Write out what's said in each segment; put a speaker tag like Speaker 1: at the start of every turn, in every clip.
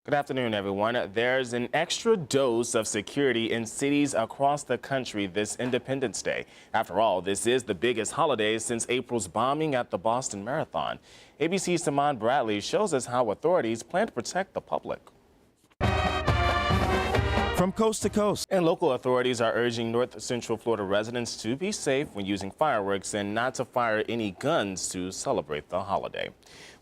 Speaker 1: Good afternoon, everyone. There's an extra dose of security in cities across the country this Independence Day. After all, this is the biggest holiday since April's bombing at the Boston Marathon. ABC's Saman Bradley shows us how authorities plan to protect the public.
Speaker 2: From coast to coast.
Speaker 1: And local authorities are urging North Central Florida residents to be safe when using fireworks and not to fire any guns to celebrate the holiday.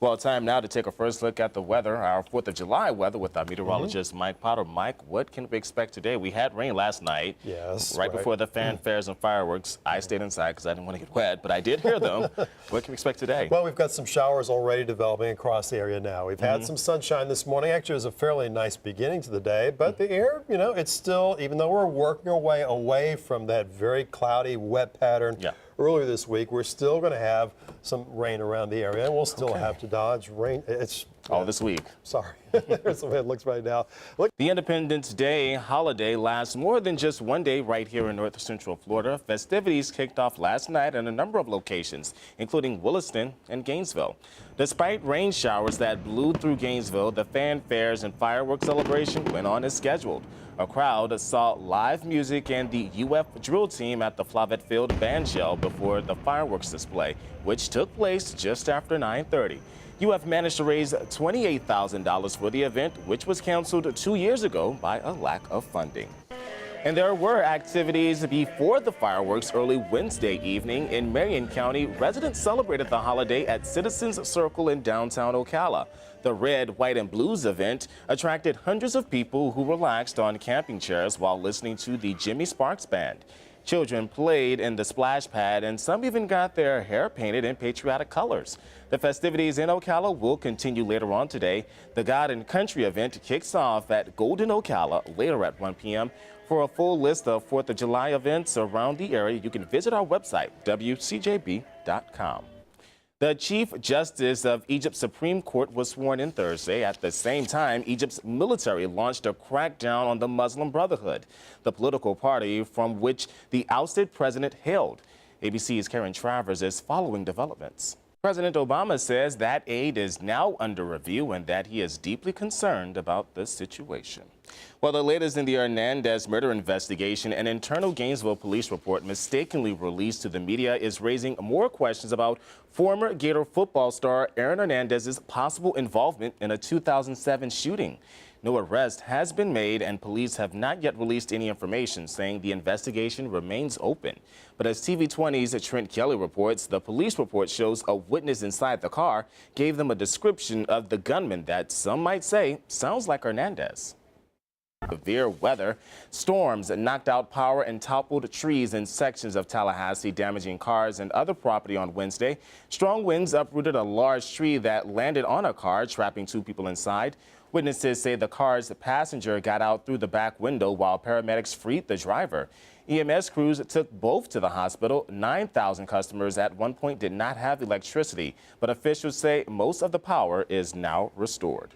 Speaker 1: Well, time now to take a first look at the weather, our 4th of July weather with our meteorologist Mike Potter. Mike, what can we expect today? We had rain last night.
Speaker 3: Yes.
Speaker 1: Right before the fanfares and fireworks. I stayed inside because I didn't want to get wet, but I did hear them. What can we expect today?
Speaker 3: Well, we've got some showers already developing across the area now. We've had some sunshine this morning. Actually, it was a fairly nice beginning to the day, but the air, you know, it's still, even though we're working our way away from that very cloudy, wet pattern earlier this week, we're still going to have some rain around the area, and we'll still have to dodge rain. It's
Speaker 1: all this week.
Speaker 3: Sorry. There's the way it looks right now. Look.
Speaker 1: The Independence Day holiday lasts more than just one day right here in North Central Florida. Festivities kicked off last night in a number of locations, including Williston and Gainesville. Despite rain showers that blew through Gainesville, the fanfares and fireworks celebration went on as scheduled. A crowd saw live music and the UF drill team at the Flavette Field band shell before the fireworks display, which took place just after 9:30. UF managed to raise $28,000 for the event, which was canceled 2 years ago by a lack of funding. And there were activities before the fireworks early Wednesday evening. In Marion County, residents celebrated the holiday at Citizens Circle in downtown Ocala. The Red, White, and Blues event attracted hundreds of people who relaxed on camping chairs while listening to the Jimmy Sparks Band. Children played in the splash pad, and some even got their hair painted in patriotic colors. The festivities in Ocala will continue later on today. The God and Country event kicks off at Golden Ocala later at 1 p.m. For a full list of 4th of July events around the area, you can visit our website, WCJB.com. The Chief Justice of Egypt's Supreme Court was sworn in Thursday. At the same time, Egypt's military launched a crackdown on the Muslim Brotherhood, the political party from which the ousted president hailed. ABC's Karen Travers is following developments. President Obama says that aid is now under review and that he is deeply concerned about the situation. Well, the latest in the Hernandez murder investigation, an internal Gainesville police report mistakenly released to the media is raising more questions about former Gator football star Aaron Hernandez's possible involvement in a 2007 shooting. No arrest has been made, and police have not yet released any information, saying the investigation remains open. But as TV20's Trent Kelly reports, the police report shows a witness inside the car gave them a description of the gunman that some might say sounds like Hernandez. Severe weather. Storms knocked out power and toppled trees in sections of Tallahassee, damaging cars and other property on Wednesday. Strong winds uprooted a large tree that landed on a car, trapping 2 people inside. Witnesses say the car's passenger got out through the back window while paramedics freed the driver. EMS crews took both to the hospital. 9,000 customers at one point did not have electricity, but officials say most of the power is now restored.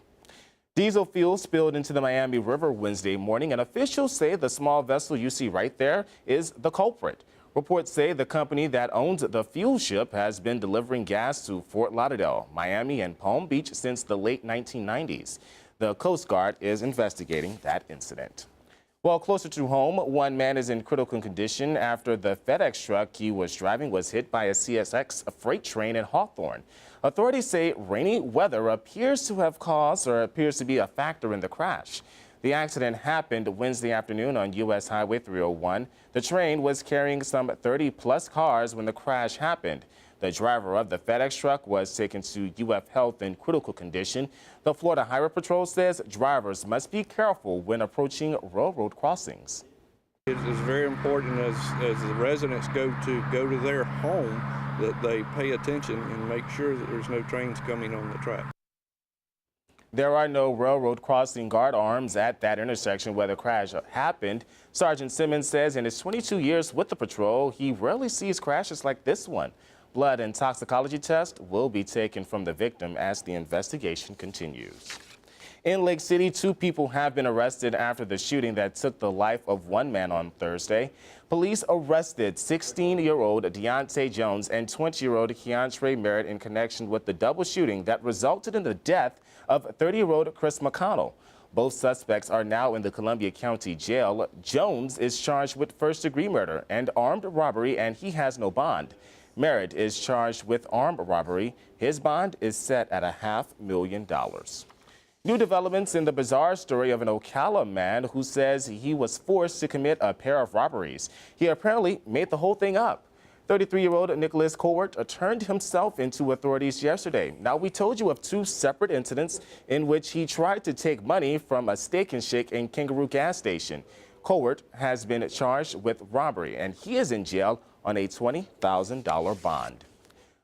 Speaker 1: Diesel fuel spilled into the Miami River Wednesday morning, and officials say the small vessel you see right there is the culprit. Reports say the company that owns the fuel ship has been delivering gas to Fort Lauderdale, Miami, and Palm Beach since the late 1990s. The Coast Guard is investigating that incident. Well, closer to home, one man is in critical condition after the FedEx truck he was driving was hit by a CSX freight train in Hawthorne. Authorities say rainy weather appears to be a factor in the crash. The accident happened Wednesday afternoon on U.S. Highway 301. The train was carrying some 30-plus cars when the crash happened. The driver of the FedEx truck was taken to UF Health in critical condition. The Florida Highway Patrol says drivers must be careful when approaching railroad crossings.
Speaker 4: It is very important as the residents go to their home that they pay attention and make sure that there's no trains coming on the track.
Speaker 1: There are no railroad crossing guard arms at that intersection where the crash happened. Sergeant Simmons says in his 22 years with the patrol, he rarely sees crashes like this one. Blood and toxicology tests will be taken from the victim as the investigation continues. In Lake City, 2 people have been arrested after the shooting that took the life of one man on Thursday. Police arrested 16-year-old Deontay Jones and 20-year-old Keontre Merritt in connection with the double shooting that resulted in the death of 30-year-old Chris McConnell. Both suspects are now in the Columbia County Jail. Jones is charged with first-degree murder and armed robbery, and he has no bond. Merritt is charged with armed robbery. His bond is set at $500,000. New developments in the bizarre story of an Ocala man who says he was forced to commit a pair of robberies. He apparently made the whole thing up. 33-year-old Nicholas Cowart turned himself into authorities yesterday. Now, we told you of two separate incidents in which he tried to take money from a Steak and Shake and Kangaroo gas station. Cowart has been charged with robbery, and he is in jail on a $20,000 bond.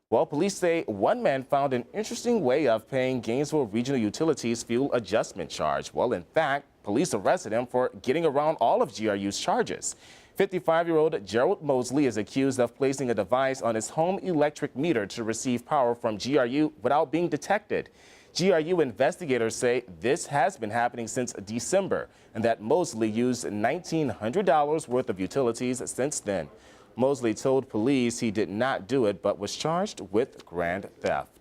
Speaker 1: Well, police say one man found an interesting way of paying Gainesville Regional Utilities fuel adjustment charge. Well, in fact, police arrested him for getting around all of GRU's charges. 55-year-old Gerald Mosley is accused of placing a device on his home electric meter to receive power from GRU without being detected. GRU investigators say this has been happening since December and that Mosley used $1,900 worth of utilities since then. Mosley told police he did not do it, but was charged with grand theft.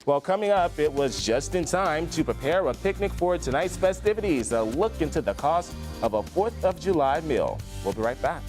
Speaker 1: Well, coming up, it was just in time to prepare a picnic for tonight's festivities. A look into the cost of a 4th of July meal. We'll be right back.